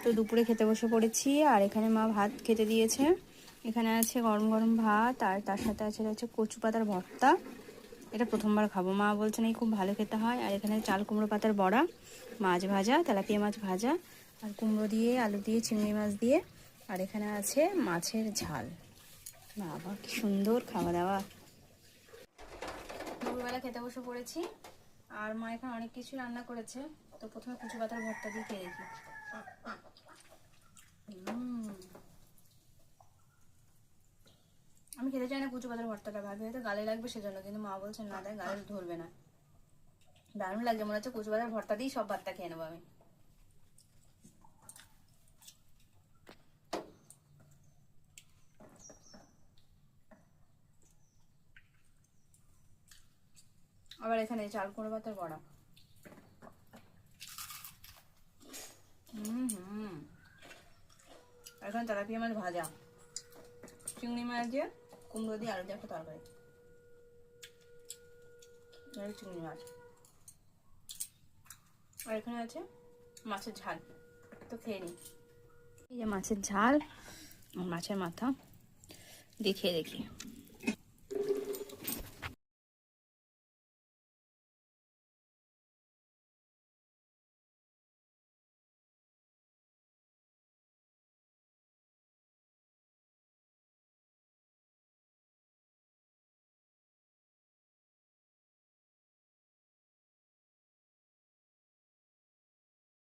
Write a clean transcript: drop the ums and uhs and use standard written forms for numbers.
তো দুপুরে খেতে বসে পড়েছি, আর এখানে মা ভাত খেতে দিয়েছে। এখানে আছে গরম গরম ভাত, আর তার সাথে আছে কচু পাতার ভর্তা। এটা প্রথমবার খাবো, মা বলছেন এই খুব ভালো খেতে হয়। আর এখানে চাল কুমড়ো পাতার বড়া, মাছ ভাজা, তেলাপিয়া মাছ ভাজা, আর কুমড়ো দিয়ে আলু দিয়ে চিংড়ি মাছ দিয়ে, আর এখানে আছে মাছের ঝাল। বাবা কি সুন্দর খাওয়া দাওয়া। দুপুরবেলা খেতে বসে পড়েছি, আর মা এখানে অনেক কিছু রান্না করেছে। তো প্রথমে কচু পাতার ভর্তা দিয়ে খেয়ে দেখি। আমি খেতে চাই না কচু পাতার ভর্তাটা, ভাবি হয়তো গালে লাগবে সেজন্য, কিন্তু মা বলছেন না, তাই গালে ধরবে না। দারুণ লাগছে, মনে হচ্ছে কচু পাতার ভর্তা দিয়েই সব ভাতটা খেয়ে নেবো আমি। আবার এখানে চাল কুমড়ো পাতার বড়া। এখানে তেলাপিয়া মাছ ভাজা, চিংড়ি মাছ দিয়ে কুমড়ো দিয়ে আলু দিয়ে একটা তরকারি, চিংড়ি মাছ। আর এখানে আছে মাছের ঝাল। তো খেয়ে নিই। এই যে মাছের ঝাল, মাছের মাথা দিয়ে খেয়ে দেখি।